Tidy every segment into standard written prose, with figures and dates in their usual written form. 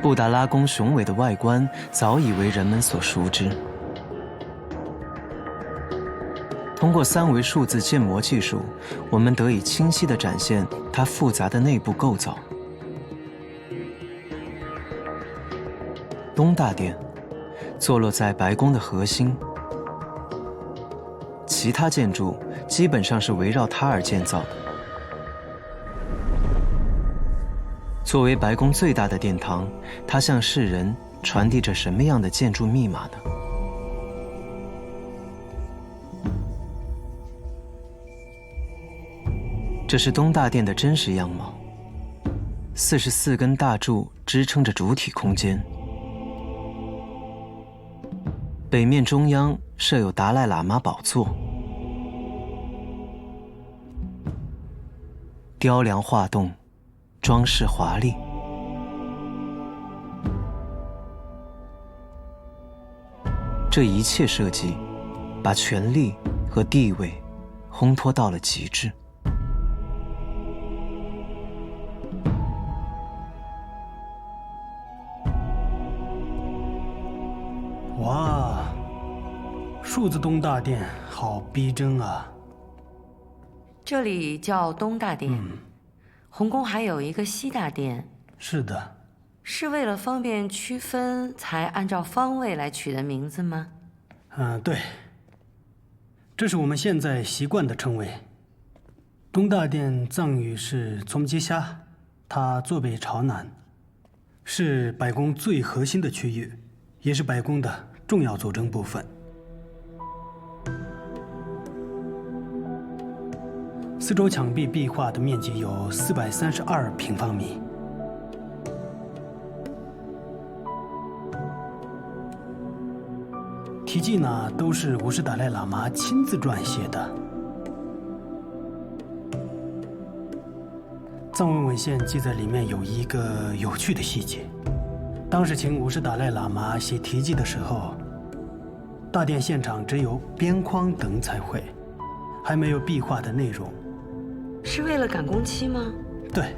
布达拉宫雄伟的外观早已为人们所熟知。通过3维数字建模技术，我们得以清晰地展现它复杂的内部构造。东大殿坐落在白宫的核心，其他建筑基本上是围绕它而建造的。作为白宫最大的殿堂，它向世人传递着什么样的建筑密码呢？这是东大殿的真实样貌，44根大柱支撑着主体空间。北面中央设有达赖喇嘛宝座，雕梁画栋，装饰华丽。这一切设计，把权力和地位烘托到了极致。哇，数字东大殿好逼真啊！这里叫东大殿。红宫还有一个西大殿。是的。是为了方便区分才按照方位来取的名字吗？对。这是我们现在习惯的称谓。东大殿藏语是从吉虾，它坐北朝南，是白宫最核心的区域，也是白宫的重要组成部分。四周墙壁壁画的面积有432平方米。题记呢，都是五世达赖喇嘛亲自撰写的。藏文文献记载里面有一个有趣的细节：当时请五世达赖喇嘛写题记的时候，大殿现场只有边框等彩绘，还没有壁画的内容。是为了赶工期吗？对，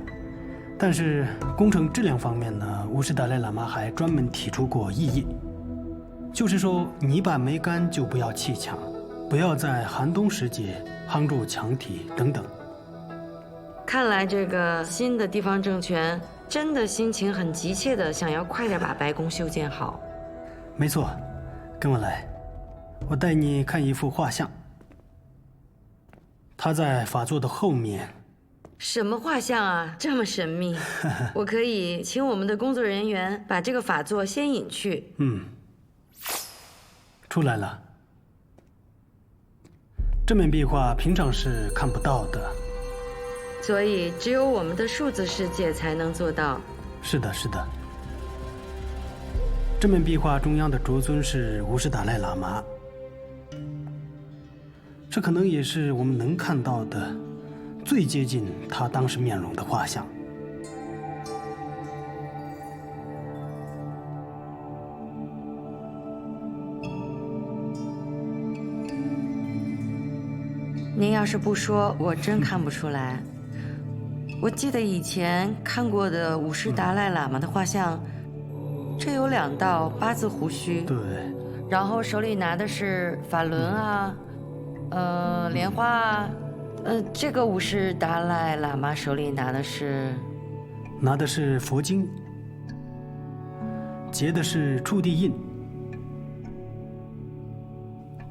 但是工程质量方面呢，五世达赖喇嘛还专门提出过异议。就是说，泥巴没干就不要砌墙，不要在寒冬时节夯住墙体等等。看来这个新的地方政权真的心情很急切的想要快点把白宫修建好。没错，跟我来，我带你看一幅画像。它在法座的后面。什么画像啊，这么神秘？我可以请我们的工作人员把这个法座先引去。出来了。这面壁画平常是看不到的，所以只有我们的数字世界才能做到。是的，是的。这面壁画中央的主尊是五世达赖喇嘛，这可能也是我们能看到的最接近他当时面容的画像。您要是不说，我真看不出来。我记得以前看过的五世达赖喇嘛的画像，这有2道8字胡须，对，然后手里拿的是法轮啊，莲花啊，这个五世达赖喇嘛手里拿的是佛经，结的是触地印。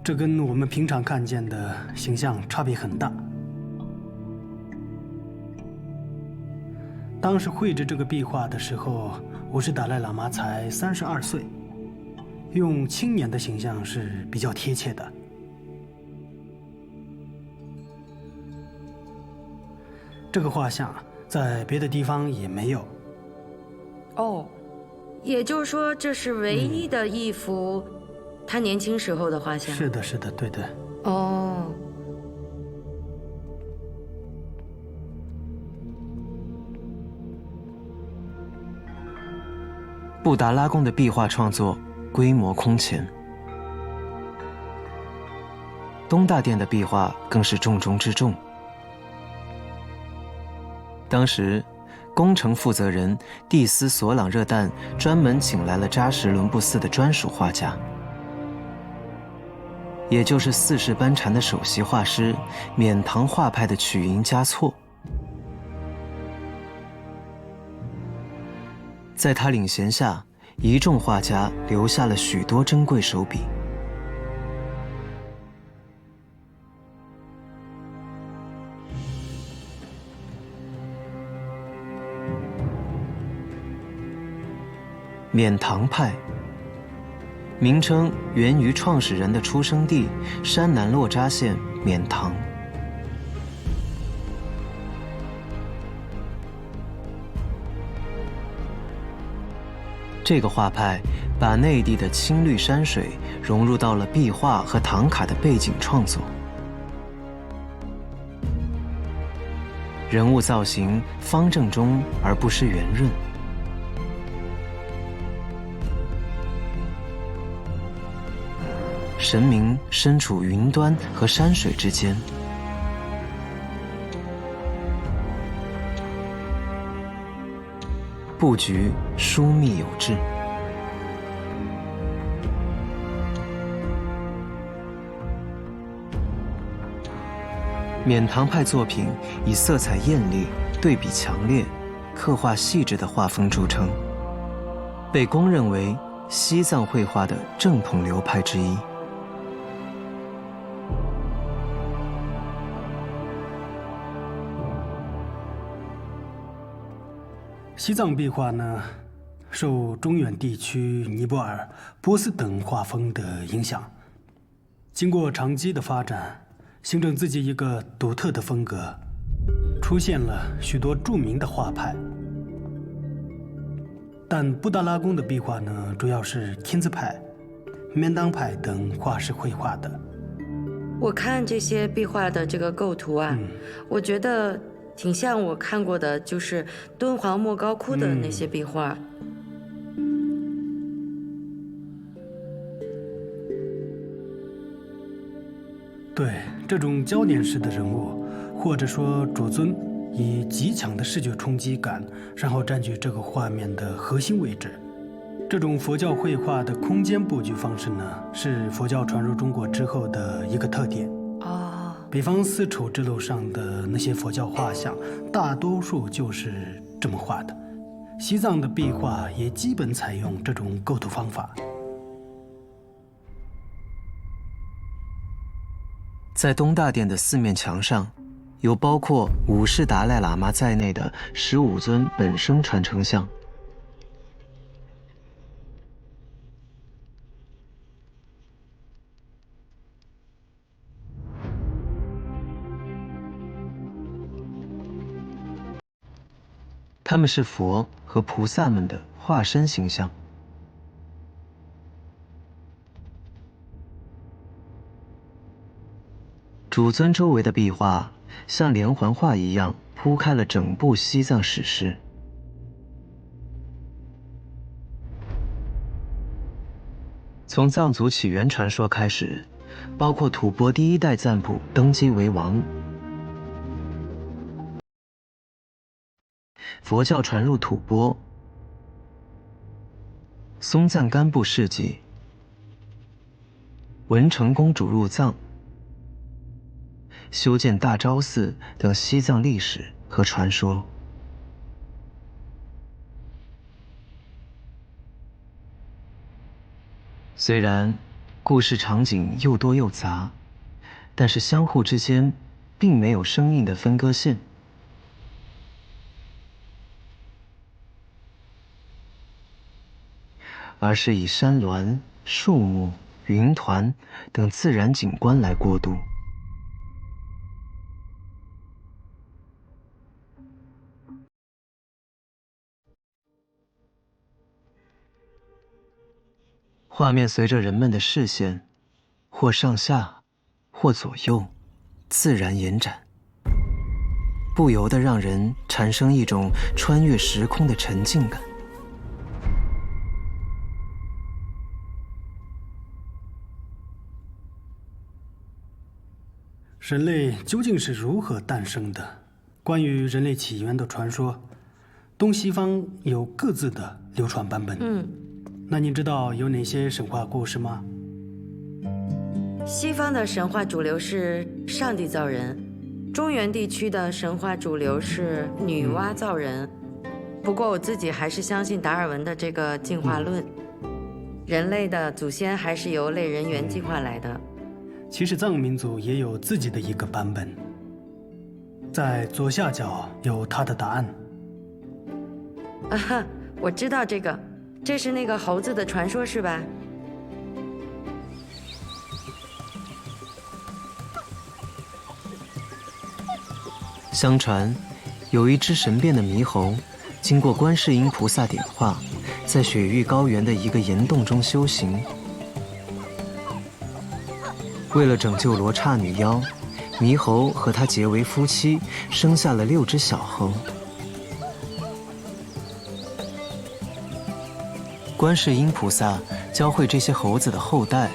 这跟我们平常看见的形象差别很大。当时绘制这个壁画的时候，五世达赖喇嘛才32岁，用青年的形象是比较贴切的。这个画像在别的地方也没有。哦，也就是说这是唯一的一幅他年轻时候的画像。是的，是的，对的。哦。布达拉宫的壁画创作规模空前，东大殿的壁画更是重中之重。当时，工程负责人蒂斯索朗热旦专门请来了扎什伦布寺的专属画家，也就是四世班禅的首席画师，缅唐画派的曲营嘉措。在他领衔下，一众画家留下了许多珍贵手笔。缅唐派，名称源于创始人的出生地山南洛扎县缅唐。这个画派把内地的青绿山水融入到了壁画和唐卡的背景创作，人物造型方正中而不失圆润，神明身处云端和山水之间，布局疏密有致。缅唐派作品以色彩艳丽、对比强烈、刻画细致的画风著称，被公认为西藏绘画的正统流派之一。西藏壁画呢，受中原地区尼泊尔、波斯等画风的影响，经过长期的发展，形成自己一个独特的风格，出现了许多著名的画派。但布达拉宫的壁画呢，主要是天字派、缅当派等画师绘画的。我看这些壁画的这个构图啊，我觉得挺像我看过的，就是敦煌莫高窟的那些壁画。对，这种焦点式的人物，或者说主尊，以极强的视觉冲击感，然后占据这个画面的核心位置。这种佛教绘画的空间布局方式呢，是佛教传入中国之后的一个特点。比方丝绸之路上的那些佛教画像，大多数就是这么画的。西藏的壁画也基本采用这种构图方法。在东大殿的四面墙上，有包括五世达赖喇嘛在内的15尊本生传承像。他们是佛和菩萨们的化身形象。主尊周围的壁画像连环画一样铺开了整部西藏史诗。从藏族起源传说开始，包括吐蕃第一代赞普登基为王，佛教传入吐蕃，松赞干布事迹，文成公主入藏，修建大昭寺等西藏历史和传说。虽然故事场景又多又杂，但是相互之间并没有生硬的分割线，而是以山峦、树木、云团等自然景观来过渡。画面随着人们的视线，或上下，或左右，自然延展，不由得让人产生一种穿越时空的沉浸感。人类究竟是如何诞生的？关于人类起源的传说，东西方有各自的流传版本。那你知道有哪些神话故事吗？西方的神话主流是上帝造人，中原地区的神话主流是女娲造人。不过我自己还是相信达尔文的这个进化论，人类的祖先还是由类人猿进化来的。其实藏民族也有自己的一个版本，在左下角有它的答案。啊哈，我知道这个，这是那个猴子的传说是吧？相传，有一只神变的猕猴，经过观世音菩萨点化，在雪域高原的一个岩洞中修行。为了拯救罗刹女妖，猕猴和她结为夫妻，生下了6只小猴。观世音菩萨教会这些猴子的后代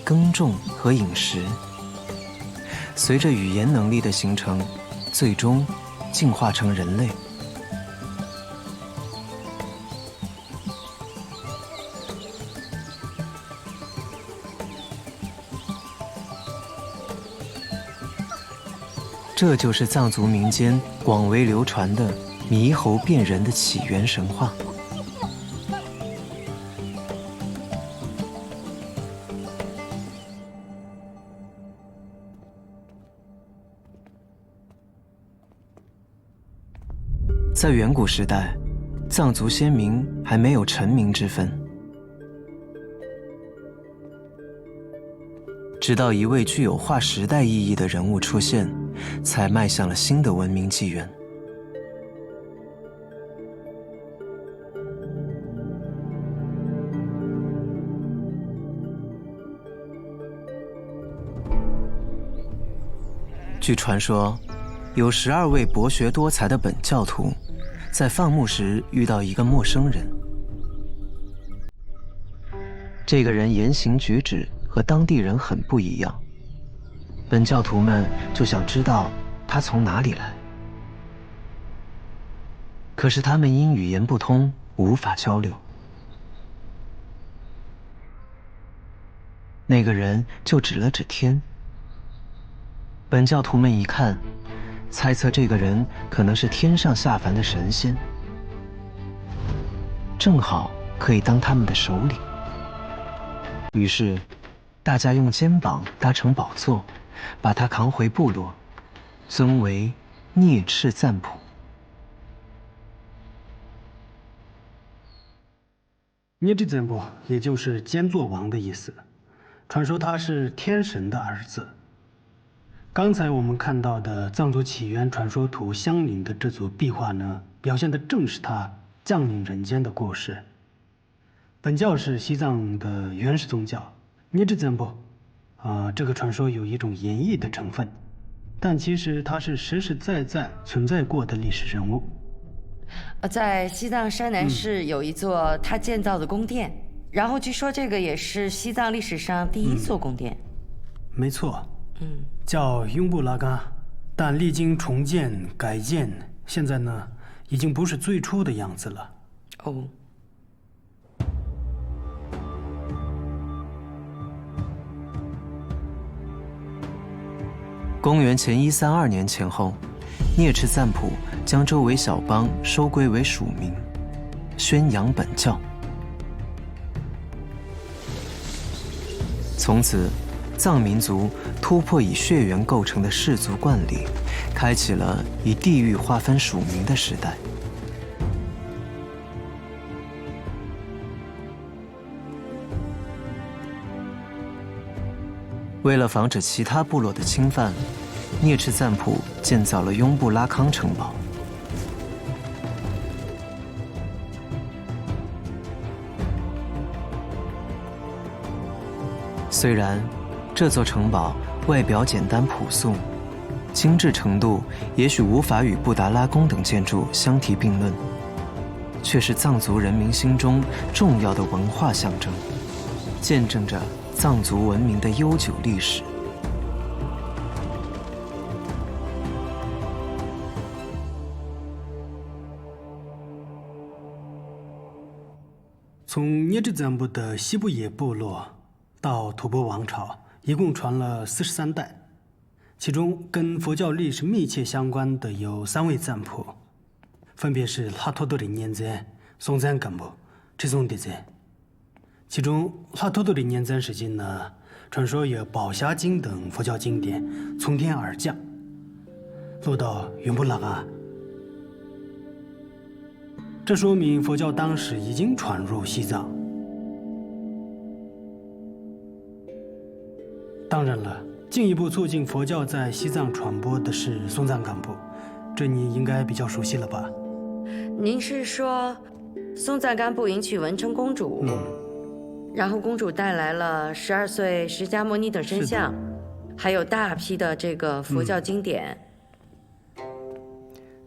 耕种和饮食。随着语言能力的形成，最终进化成人类。这就是藏族民间广为流传的猕猴变人的起源神话。在远古时代，藏族先民还没有臣民之分。直到一位具有划时代意义的人物出现，才迈向了新的文明纪元。据传说，有12位博学多才的本教徒，在放牧时遇到一个陌生人。这个人言行举止和当地人很不一样，本教徒们就想知道他从哪里来。可是他们因语言不通，无法交流。那个人就指了指天。本教徒们一看，猜测这个人可能是天上下凡的神仙，正好可以当他们的首领。于是，大家用肩膀搭成宝座，把他扛回部落，尊为聂赤赞普。聂赤赞普也就是坚座王的意思，传说他是天神的儿子。刚才我们看到的藏族起源传说图相邻的这组壁画呢，表现的正是他降临人间的故事。本教是西藏的原始宗教，聂赤赞普，这个传说有一种演绎的成分，但其实他是实实在在存在过的历史人物。在西藏山南市有一座他建造的宫殿，然后据说这个也是西藏历史上第一座宫殿。没错，叫雍布拉嘎，但历经重建改建，现在呢已经不是最初的样子了。哦。公元前132年前后，聂赤赞普将周围小邦收归为属民，宣扬本教。从此，藏民族突破以血缘构成的氏族惯例，开启了以地域划分属民的时代。为了防止其他部落的侵犯，聂赤赞普建造了雍布拉康城堡。虽然这座城堡外表简单朴素，精致程度也许无法与布达拉宫等建筑相提并论，却是藏族人民心中重要的文化象征，见证着藏族文明的悠久历史。从聂赤赞普的西部野部落到吐蕃王朝，一共传了43代，其中跟佛教历史密切相关的有3位赞普，分别是拉托多里年赞、松赞干布、赤松迪赞。其中拉托多里年赞时期呢，传说有宝匣经等佛教经典从天而降，落到云布拉嘎。这说明佛教当时已经传入西藏。当然了，进一步促进佛教在西藏传播的是松赞干布，这你应该比较熟悉了吧？您是说松赞干布迎娶文成公主，然后公主带来了12岁释迦牟尼等身像，还有大批的这个佛教经典。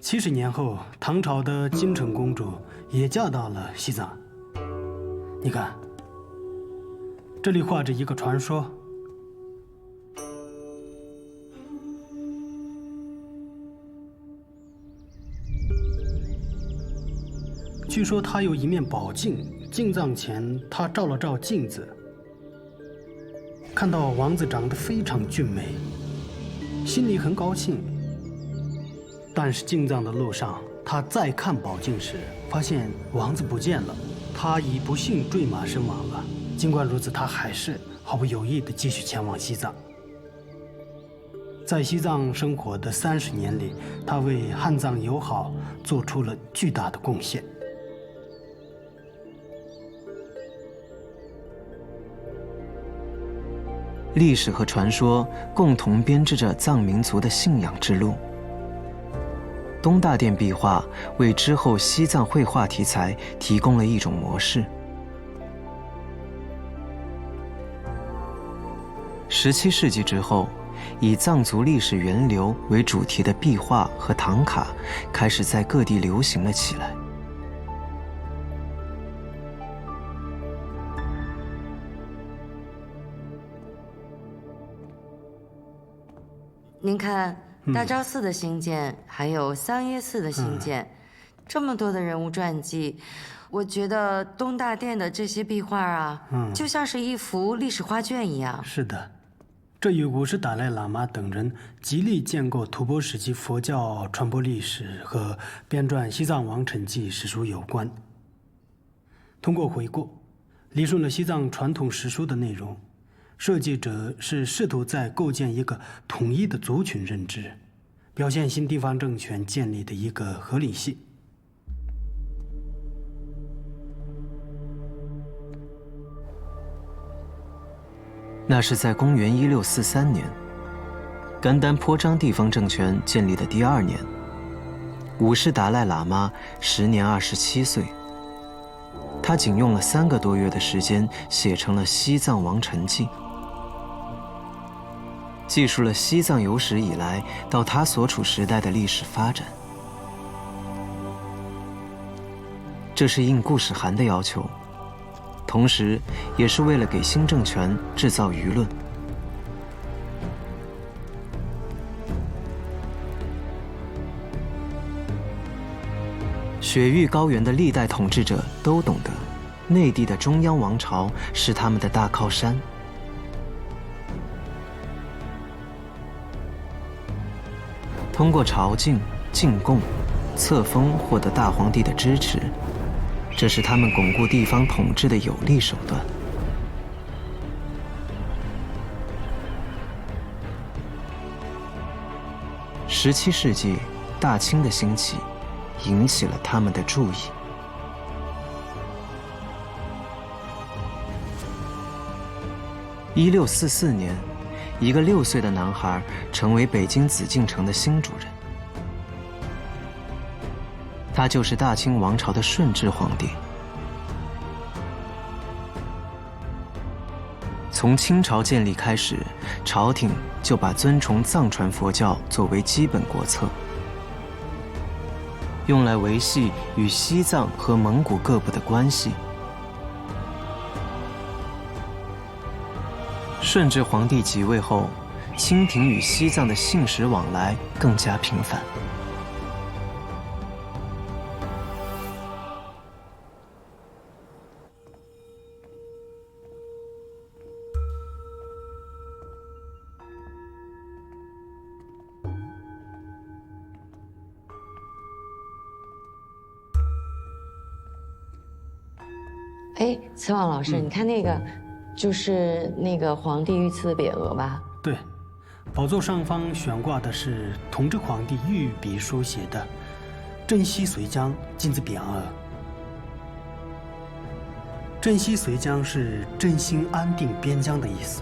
70年后，唐朝的金城公主也嫁到了西藏。你看，这里画着一个传说。据说她有一面宝镜，进藏前她照了照镜子，看到王子长得非常俊美，心里很高兴。但是进藏的路上，他再看宝镜时，发现王子不见了，他已不幸坠马身亡了。尽管如此，他还是毫不犹豫地继续前往西藏。在西藏生活的30年里，他为汉藏友好做出了巨大的贡献。历史和传说共同编织着藏民族的信仰之路。东大殿壁画为之后西藏绘画题材提供了一种模式。17世纪之后，以藏族历史源流为主题的壁画和唐卡开始在各地流行了起来。您看大昭寺的兴建，还有桑耶寺的兴建，这么多的人物传记，我觉得东大殿的这些壁画啊，就像是一幅历史画卷一样。是的，这与古时达赖喇嘛等人极力建构吐蕃时期佛教传播历史和编撰《西藏王臣记》史书有关。通过回顾，理顺了西藏传统史书的内容。设计者是试图在构建一个统一的族群认知，表现新地方政权建立的一个合理性。那是在公元1643年，甘丹颇章地方政权建立的第2年，五世达赖喇嘛时年27岁。他仅用了3个多月的时间，写成了《西藏王臣记》。记述了西藏有史以来到他所处时代的历史发展。这是应故事函的要求，同时也是为了给新政权制造舆论。雪域高原的历代统治者都懂得，内地的中央王朝是他们的大靠山。通过朝觐、进贡、册封获得大皇帝的支持，这是他们巩固地方统治的有力手段。17世纪，大清的兴起引起了他们的注意。1644年，一个6岁的男孩成为北京紫禁城的新主人，他就是大清王朝的顺治皇帝。从清朝建立开始，朝廷就把尊崇藏传佛教作为基本国策，用来维系与西藏和蒙古各部的关系。顺治皇帝即位后，清廷与西藏的信使往来更加频繁。哎，慈王老师，你看那个，就是那个皇帝御赐的匾额吧？对，宝座上方悬挂的是同治皇帝御笔书写的“镇西绥江”金字匾额。镇西绥江是振兴安定边疆的意思。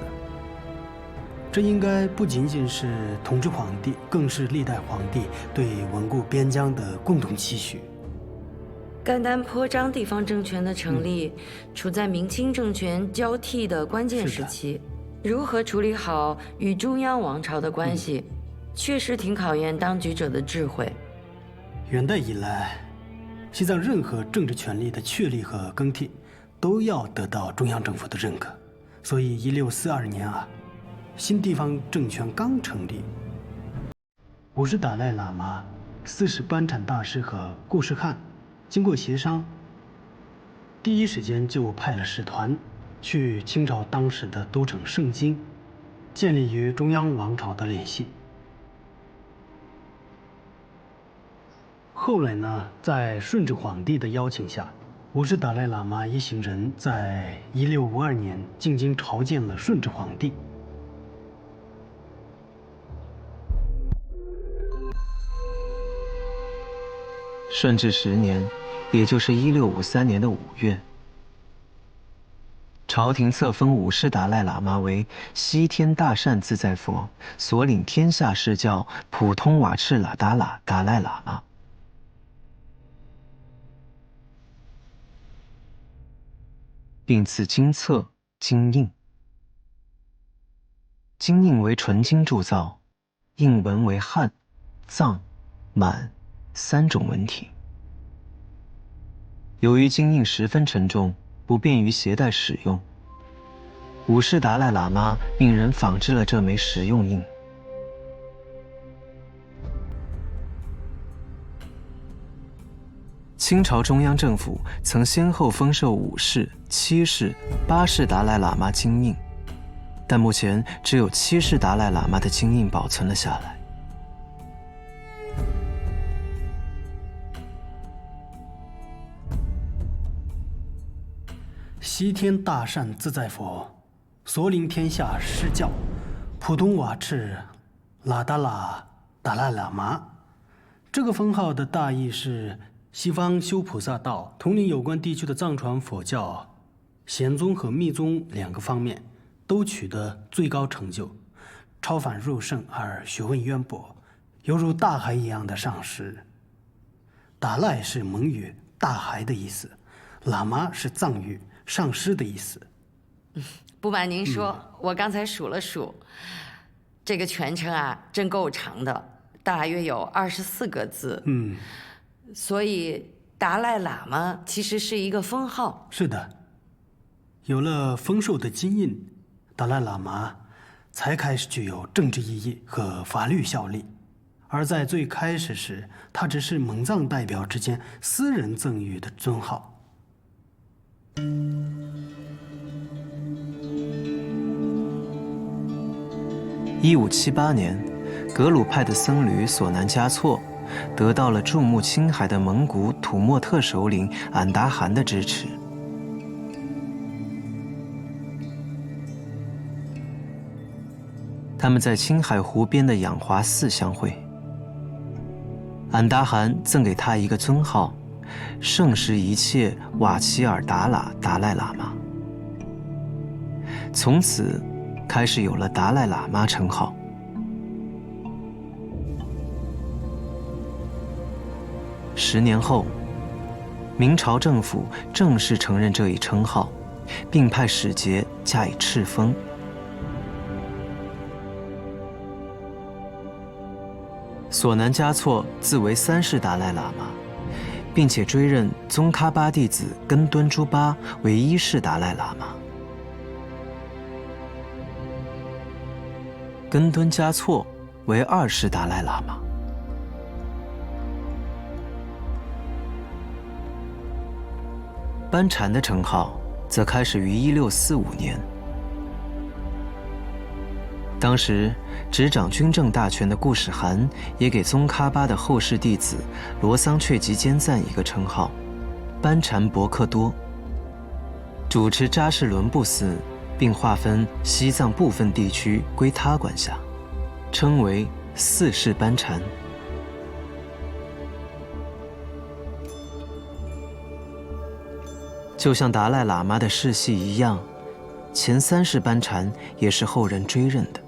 这应该不仅仅是同治皇帝，更是历代皇帝对稳固边疆的共同期许。甘丹颇章地方政权的成立，处在明清政权交替的关键时期，如何处理好与中央王朝的关系，确实挺考验当局者的智慧。元代以来，西藏任何政治权力的确立和更替，都要得到中央政府的认可。所以1642年啊，新地方政权刚成立，50达赖喇嘛、40班禅大师和顾世汉经过协商，第一时间就派了使团去清朝当时的都城盛京，建立与中央王朝的联系。后来呢，在顺治皇帝的邀请下，50达赖喇嘛一行人在1652年进京朝见了顺治皇帝。顺治10年，也就是1653年的5月，朝廷册封50达赖喇嘛为西天大善自在佛，所领天下释教普通瓦赤喇达喇达赖喇嘛，并赐金册、金印。金印为纯金铸造，印文为汉、藏、满3种文体。由于金印十分沉重，不便于携带使用，50达赖喇嘛命人仿制了这枚实用印。清朝中央政府曾先后封授5世、7世、8世达赖喇嘛金印，但目前只有7世达赖喇嘛的金印保存了下来。西天大善自在佛，所领天下释教普通瓦赤喇达喇达赖喇嘛。这个封号的大意是，西方修菩萨道统领有关地区的藏传佛教显宗和密宗2个方面都取得最高成就，超凡入圣而学问渊博，犹如大海一样的上师。达赖是蒙语大海的意思，喇嘛是藏语上师的意思。不瞒您说，我刚才数了数，这个全称啊，真够长的，大约有24个字。所以达赖喇嘛其实是一个封号。是的，有了封授的金印，达赖喇嘛才开始具有政治意义和法律效力，而在最开始时，他只是蒙藏代表之间私人赠予的尊号。1578年，格鲁派的僧侣索南嘉措得到了注目青海的蒙古土默特首领俺答汗的支持。他们在青海湖边的养华寺相会，俺答汗赠给他一个尊号“圣十一切瓦齐尔达喇达赖喇嘛”，从此开始有了达赖喇嘛称号。10年后，明朝政府正式承认这一称号，并派使节加以敕封。索南嘉措自为3世达赖喇嘛，并且追认宗喀巴弟子根敦珠巴为1世达赖喇嘛。根敦嘉措为2世达赖喇嘛。班禅的称号则开始于1645年。当时执掌军政大权的固始汗也给宗喀巴的后世弟子罗桑却吉坚赞一个称号——班禅博克多，主持扎什伦布寺，并划分西藏部分地区归他管辖，称为4世班禅。就像达赖喇嘛的世系一样，前3世班禅也是后人追认的。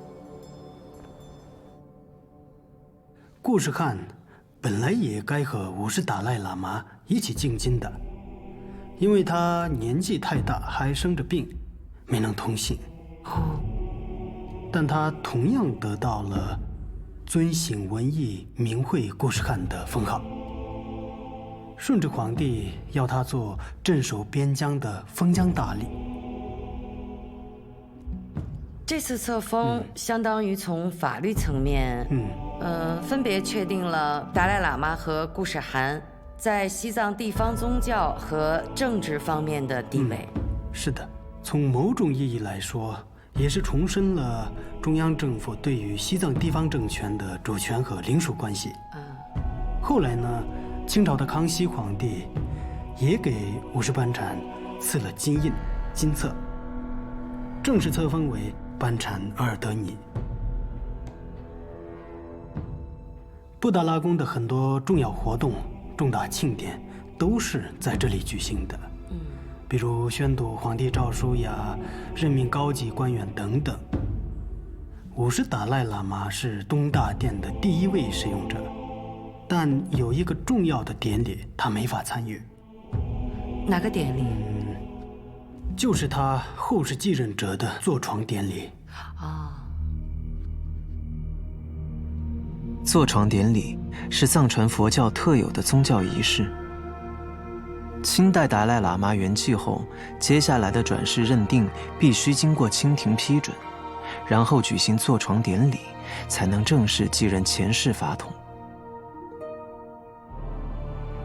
固始汗本来也该和5世达赖喇嘛一起进京的，因为他年纪太大，还生着病，没能同行。但他同样得到了尊醒文艺明慧固始汗的封号。顺治皇帝要他做镇守边疆的封疆大吏。这次册封相当于从法律层面，分别确定了达赖喇嘛和固始汗在西藏地方宗教和政治方面的地位。是的，从某种意义来说，也是重申了中央政府对于西藏地方政权的主权和领属关系。后来呢，清朝的康熙皇帝也给5世班禅赐了金印、金册，正式册封为班禅额尔德尼。布达拉宫的很多重要活动、重大庆典都是在这里举行的，比如宣读皇帝诏书呀、任命高级官员等等。5世达赖喇嘛是东大殿的第1位使用者，但有一个重要的典礼他没法参与。哪个典礼？就是他后世继任者的坐床典礼。坐床典礼是藏传佛教特有的宗教仪式。清代达赖喇嘛圆寂后，接下来的转世认定必须经过清廷批准，然后举行坐床典礼，才能正式继任前世法统。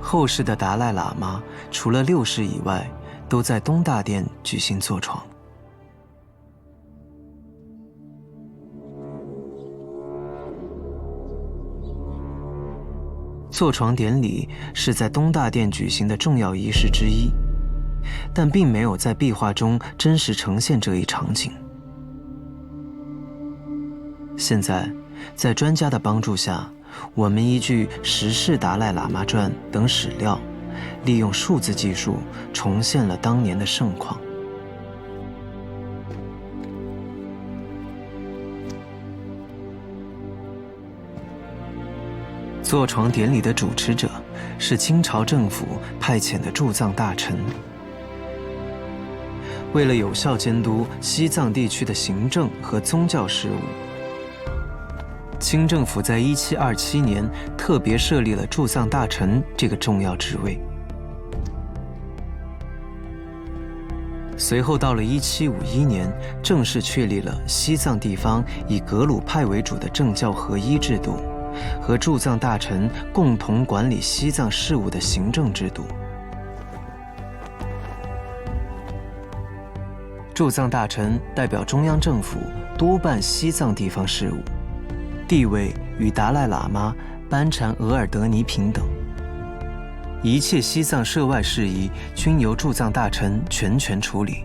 后世的达赖喇嘛除了6世以外，都在东大殿举行坐床。坐床典礼是在东大殿举行的重要仪式之一，但并没有在壁画中真实呈现这一场景。现在，在专家的帮助下，我们依据《10世达赖喇嘛传》等史料，利用数字技术重现了当年的盛况。坐床典礼的主持者是清朝政府派遣的驻藏大臣。为了有效监督西藏地区的行政和宗教事务，清政府在1727年特别设立了驻藏大臣这个重要职位。随后到了1751年，正式确立了西藏地方以格鲁派为主的政教合一制度，和驻藏大臣共同管理西藏事务的行政制度。驻藏大臣代表中央政府督办西藏地方事务，地位与达赖喇嘛、班禅额尔德尼平等。一切西藏涉外事宜均由驻藏大臣全权处理。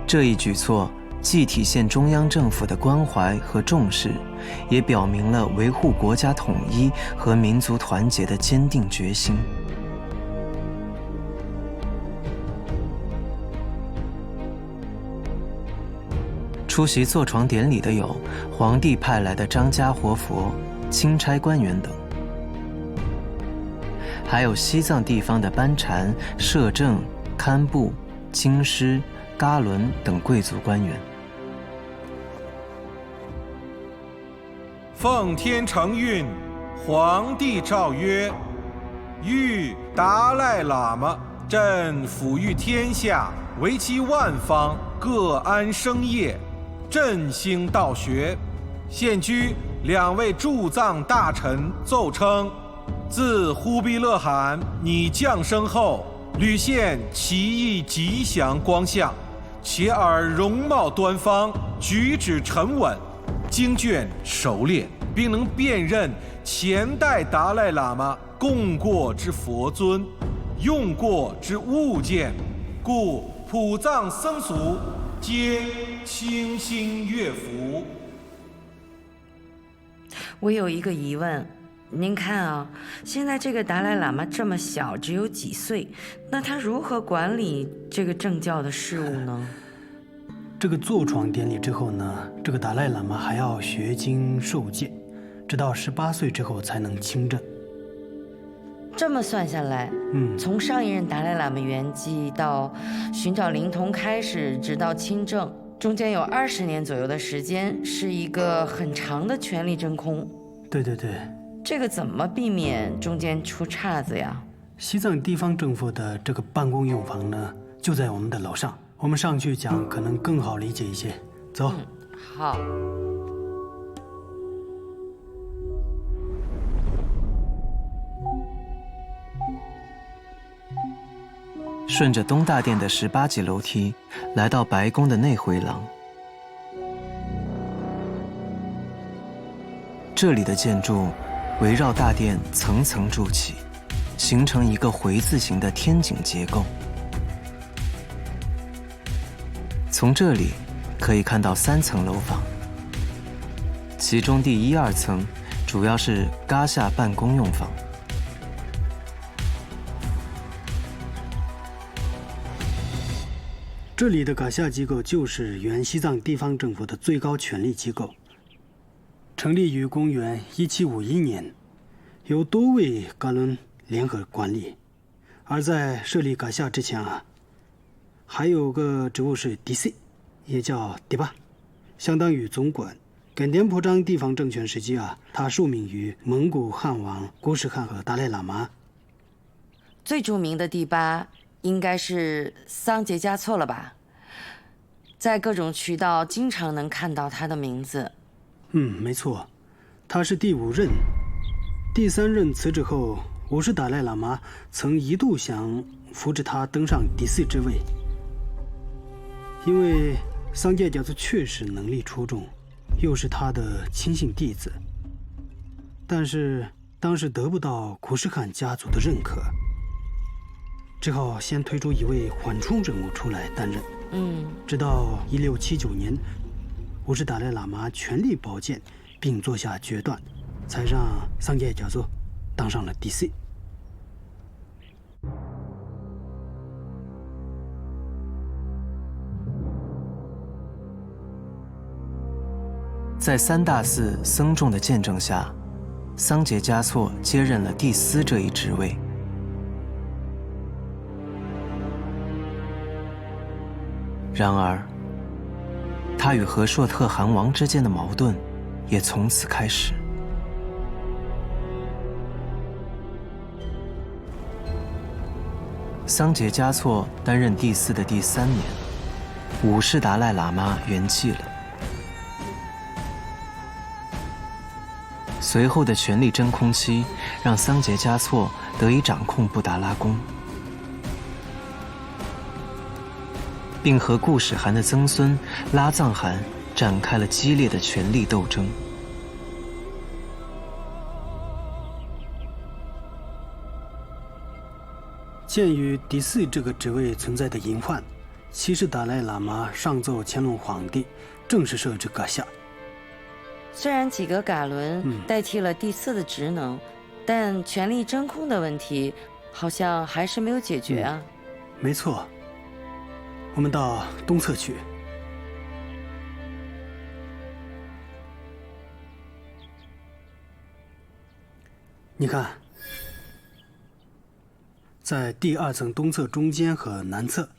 这一举措既体现中央政府的关怀和重视，也表明了维护国家统一和民族团结的坚定决心。出席坐床典礼的有皇帝派来的张家活佛、钦差官员等，还有西藏地方的班禅、摄政、堪布、京师、噶伦等贵族官员。奉天承运，皇帝诏曰：欲达赖喇嘛朕抚育天下，为其万方，各安生业，振兴道学。现居2位驻藏大臣奏称，自忽必勒汗拟降生后，屡现奇异吉祥光相，且耳容貌端方，举止沉稳，经卷熟练，并能辨认前代达赖喇嘛供过之佛尊，用过之物件，故普藏僧俗皆倾心悦服。我有一个疑问，您看啊，现在这个达赖喇嘛这么小，只有几岁，那他如何管理这个政教的事务呢？这个坐床典礼之后呢，这个达赖喇嘛还要学经受戒，直到18岁之后才能亲政。这么算下来，从上一任达赖喇嘛圆寂到寻找灵童开始，直到亲政，中间有20年左右的时间，是一个很长的权力真空。对对对，这个怎么避免中间出岔子呀？西藏地方政府的这个办公用房呢，就在我们的楼上，我们上去讲可能更好理解一些。走。好。顺着东大殿的18级楼梯，来到白宫的内回廊。这里的建筑围绕大殿层层筑起，形成一个回字形的天井结构。从这里可以看到3层楼房，其中第1、2层主要是噶夏办公用房。这里的噶夏机构就是原西藏地方政府的最高权力机构，成立于公元1751年，由多位噶伦联合管理。而在设立噶夏之前啊，还有个职务是 DC， 也叫迪巴，相当于总管。耿甸蒲章地方政权时期啊，他受命于蒙古汉王姑什汗和达赖喇嘛。最著名的第8应该是桑杰嘉措了吧？在各种渠道经常能看到他的名字。没错，他是第5任。第3任辞职后，五世达赖喇嘛曾一度想扶持他登上第4之位，因为桑杰嘉措确实能力出众，又是他的亲信弟子，但是当时得不到苦什汗家族的认可，只好先推出一位缓冲人物出来担任。直到1679年，五世达赖喇嘛全力保荐并做下决断，才让桑杰嘉措当上了第4。在3大寺僧众的见证下，桑杰嘉措接任了第4这一职位。然而，他与和硕特汗王之间的矛盾也从此开始。桑杰嘉措担任第4的第3年，五世达赖喇嘛圆寂了。随后的权力真空期，让桑杰嘉措得以掌控布达拉宫，并和固始汗的曾孙拉藏汗展开了激烈的权力斗争。鉴于第4这个职位存在的隐患，7世达赖喇嘛上奏乾隆皇帝正式设置阁下。虽然几个噶伦代替了第4的职能，但权力真空的问题好像还是没有解决啊。没错，我们到东侧去。你看，在第2层东侧中间和南侧，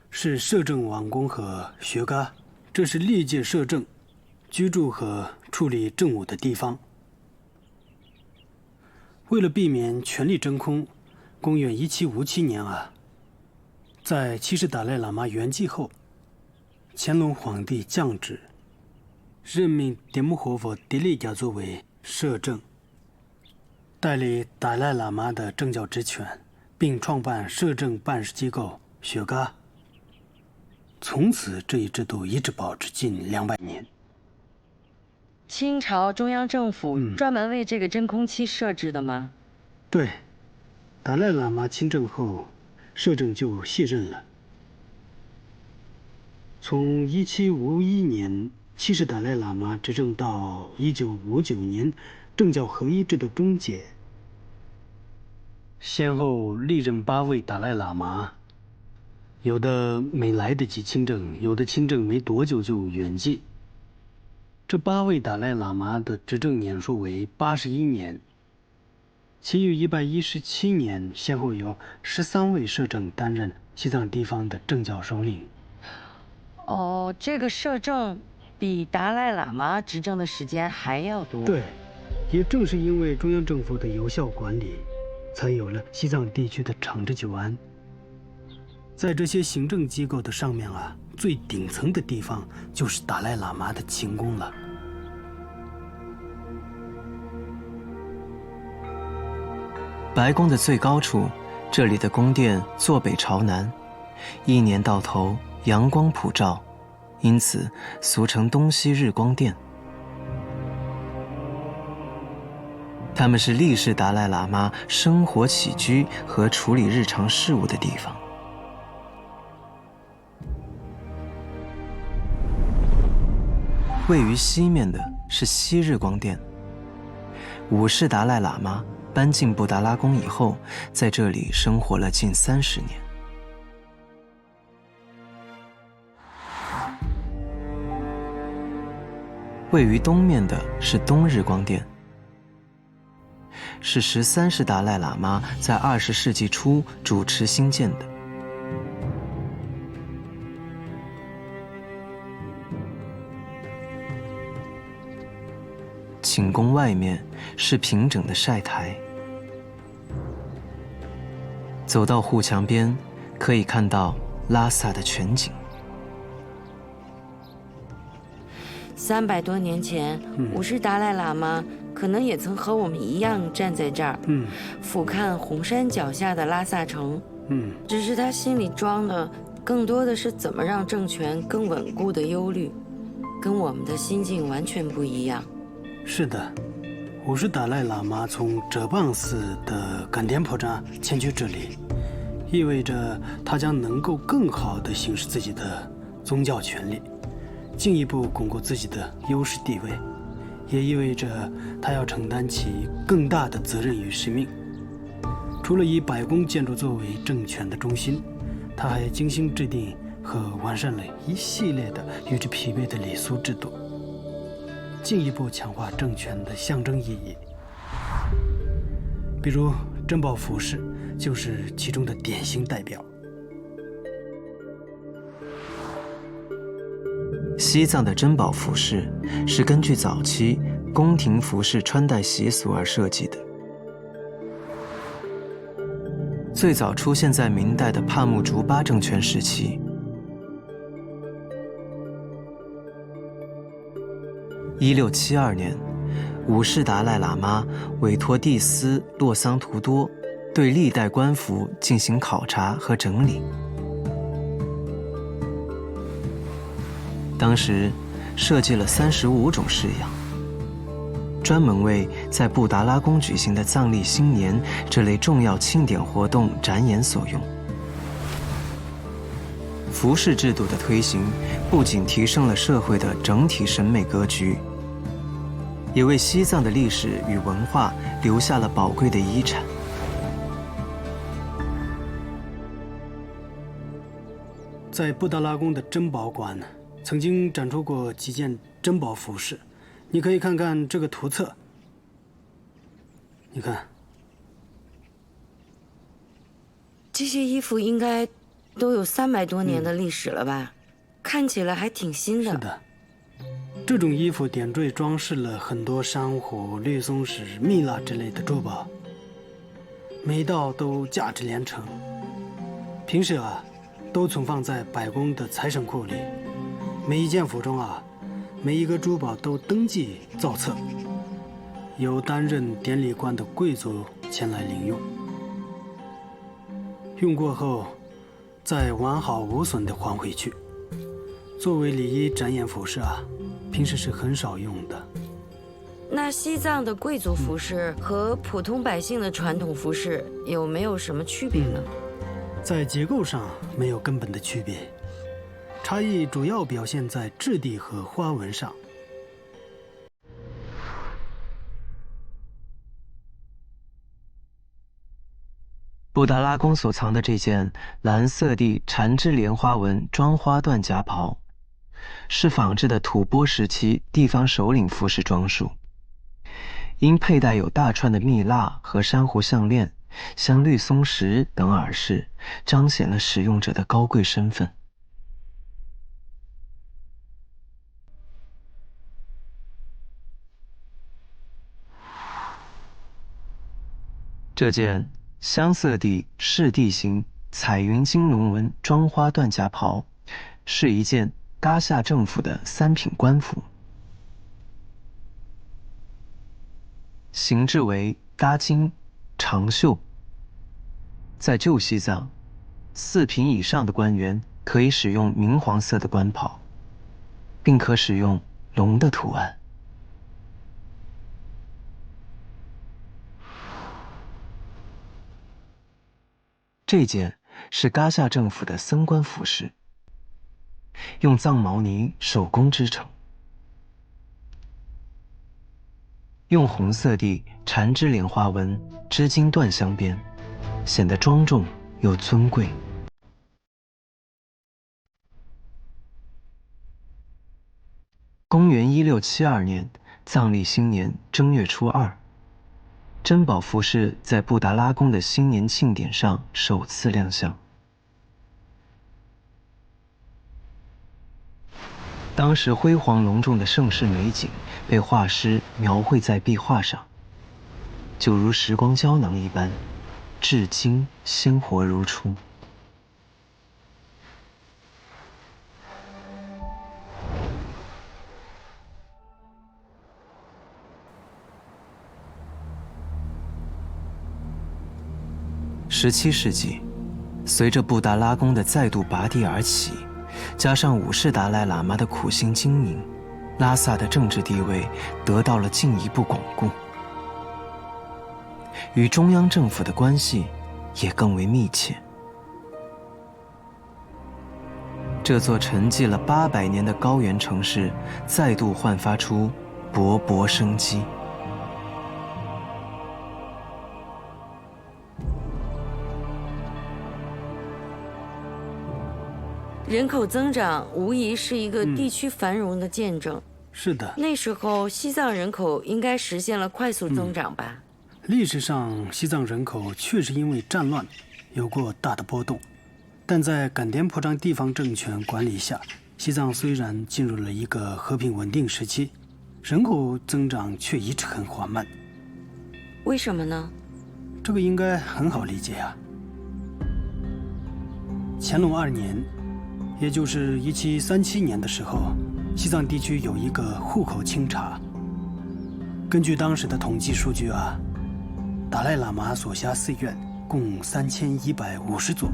是摄政王宫和学嘎，这是历届摄政居住和处理政务的地方。为了避免权力真空，公元1757年在7世达赖喇嘛圆寂后，乾隆皇帝降旨，任命迭木活佛迭利家作为摄政，代理达赖喇嘛的政教职权，并创办摄政办事机构学嘎。从此，这一制度一直保持近200年。清朝中央政府专门为这个真空期设置的吗？对，达赖喇嘛亲政后，摄政就卸任了。从1751年7世达赖喇嘛执政到1959年政教合一制的终结，先后历任8位达赖喇嘛，有的没来得及亲政，有的亲政没多久就圆寂。这8位达赖喇嘛的执政年数为81年，其余117年先后有13位摄政担任西藏地方的政教首领。哦，这个摄政比达赖喇嘛执政的时间还要多。对，也正是因为中央政府的有效管理，才有了西藏地区的长治久安。在这些行政机构的上面最顶层的地方就是达赖喇嘛的寝宫了。白宫的最高处，这里的宫殿坐北朝南，一年到头阳光普照，因此俗称东西日光殿。他们是历世达赖喇嘛生活起居和处理日常事务的地方。位于西面的是西日光殿。五世达赖喇嘛搬进布达拉宫以后，在这里生活了近30年。位于东面的是东日光殿，是13世达赖喇嘛在20世纪初主持兴建的。寝宫外面是平整的晒台，走到护墙边，可以看到拉萨的全景。300多年前，五世达赖喇嘛可能也曾和我们一样站在这儿，俯瞰红山脚下的拉萨城。只是他心里装的更多的是怎么让政权更稳固的忧虑，跟我们的心境完全不一样。是的，五世达赖喇嘛从哲蚌寺的甘甸婆扎迁居这里，意味着他将能够更好地行使自己的宗教权利，进一步巩固自己的优势地位，也意味着他要承担起更大的责任与使命。除了以白宫建筑作为政权的中心，他还精心制定和完善了一系列的与之匹配的礼俗制度，进一步强化政权的象征意义。比如珍宝服饰就是其中的典型代表。西藏的珍宝服饰是根据早期宫廷服饰穿戴习俗而设计的。最早出现在明代的帕木竹巴政权时期， 1672年，五世达赖喇嘛委托帝司洛桑图多对历代官服进行考察和整理。当时设计了35种式样，专门为在布达拉宫举行的藏历新年这类重要庆典活动展演所用。服饰制度的推行，不仅提升了社会的整体审美格局，也为西藏的历史与文化留下了宝贵的遗产。在布达拉宫的珍宝馆，曾经展出过几件珍宝服饰，你可以看看这个图册。你看，这些衣服应该都有300多年的历史了吧？看起来还挺新的。是的，这种衣服点缀装饰了很多珊瑚、绿松石、蜜蜡之类的珠宝，每一道都价值连城。平时都存放在白宫的财神库里。每一件服装每一个珠宝都登记造册，由担任典礼官的贵族前来领用。用过后，再完好无损地还回去。作为礼仪展演服饰平时是很少用的。那西藏的贵族服饰和普通百姓的传统服饰有没有什么区别呢？在结构上没有根本的区别，差异主要表现在质地和花纹上。布达拉宫所藏的这件蓝色地缠枝莲花纹装花缎夹袍，是仿制的吐蕃时期地方首领服饰装束。因佩戴有大串的蜜蜡和珊瑚项链，像绿松石等耳饰，彰显了使用者的高贵身份。这件香色地赤地形彩云金龙纹装花缎夹袍，是一件噶夏政府的3品官服，形制为噶金长袖。在旧西藏，4品以上的官员可以使用明黄色的官袍，并可使用龙的图案。这件是噶夏政府的僧官服饰，用藏毛呢手工织成，用红色地缠枝莲花纹织金缎镶边，显得庄重又尊贵。公元1672年藏历新年正月初2，珍宝服饰在布达拉宫的新年庆典上首次亮相。当时辉煌隆重的盛世美景被画师描绘在壁画上，就如时光胶囊一般，至今鲜活如初。17世纪，随着布达拉宫的再度拔地而起，加上五世达赖喇嘛的苦心经营，拉萨的政治地位得到了进一步巩固，与中央政府的关系也更为密切。这座沉寂了800年的高原城市再度焕发出勃勃生机。人口增长无疑是一个地区繁荣的见证。是的，那时候西藏人口应该实现了快速增长吧？历史上西藏人口确实因为战乱有过大的波动，但在感甸颇章地方政权管理下，西藏虽然进入了一个和平稳定时期，人口增长却一直很缓慢。为什么呢？这个应该很好理解乾隆2年，也就是1737年的时候，西藏地区有一个户口清查。根据当时的统计数据啊，达赖喇嘛所辖寺院共3150座，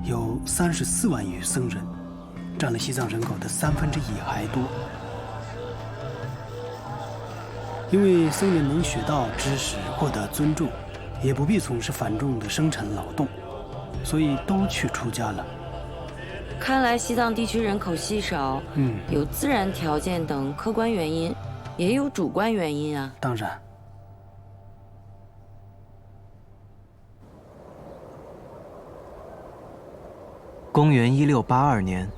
有34万余僧人，占了西藏人口的1/3还多。因为僧人能学到知识，获得尊重，也不必从事繁重的生产劳动，所以都去出家了。看来西藏地区人口稀少，有自然条件等客观原因，也有主观原因啊。当然。公元1682年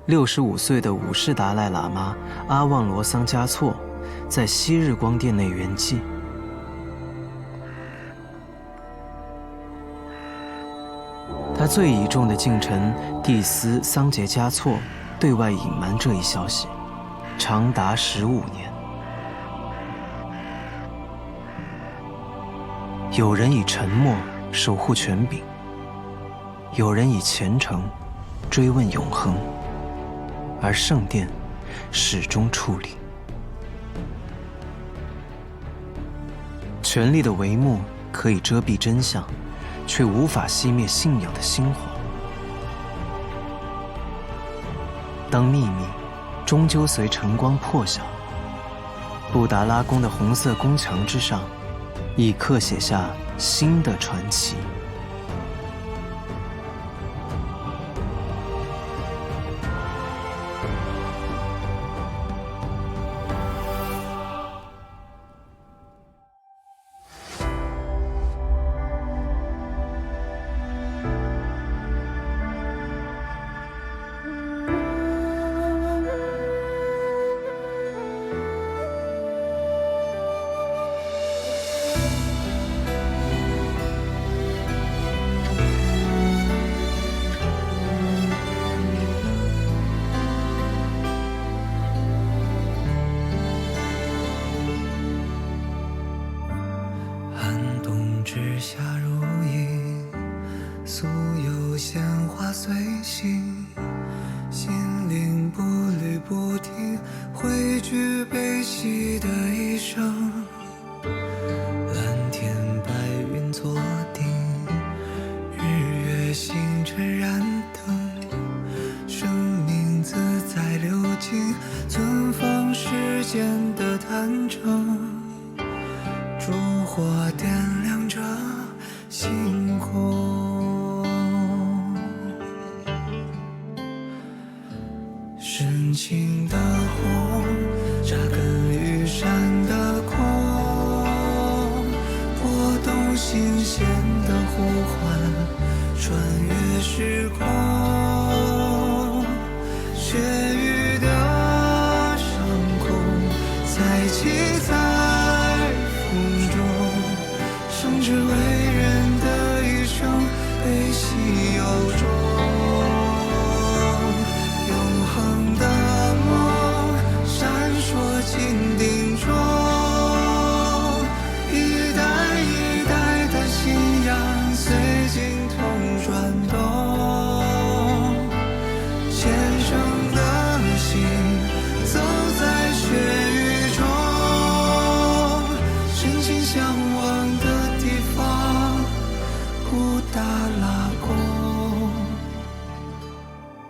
，65岁的五世达赖喇嘛阿旺罗桑嘉措在昔日光殿内圆寂。他最倚重的近臣蒂斯桑杰嘉措对外隐瞒这一消息，长达15年。有人以沉默守护权柄，有人以虔诚追问永恒，而圣殿始终矗立。权力的帷幕可以遮蔽真相，却无法熄灭信仰的星火。当秘密终究随晨光破晓，布达拉宫的红色宫墙之上，已刻写下新的传奇。之下如影，素有鲜花随行，心灵步履不停，汇聚悲喜的一生。蓝天白云错顶，日月星辰燃灯，生命自在流金，存放世间的坦诚。烛火点亮着星空，深情的红，扎根于山的空，拨动心弦的呼唤，穿越时空，血雨的伤口再起在生之为人的一生，悲喜由衷。永恒的梦，闪烁金鼎中，一代一代的信仰随经筒转动，虔诚的心走在血雨中，深情向往的布达拉宫，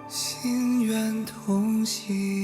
心愿同行。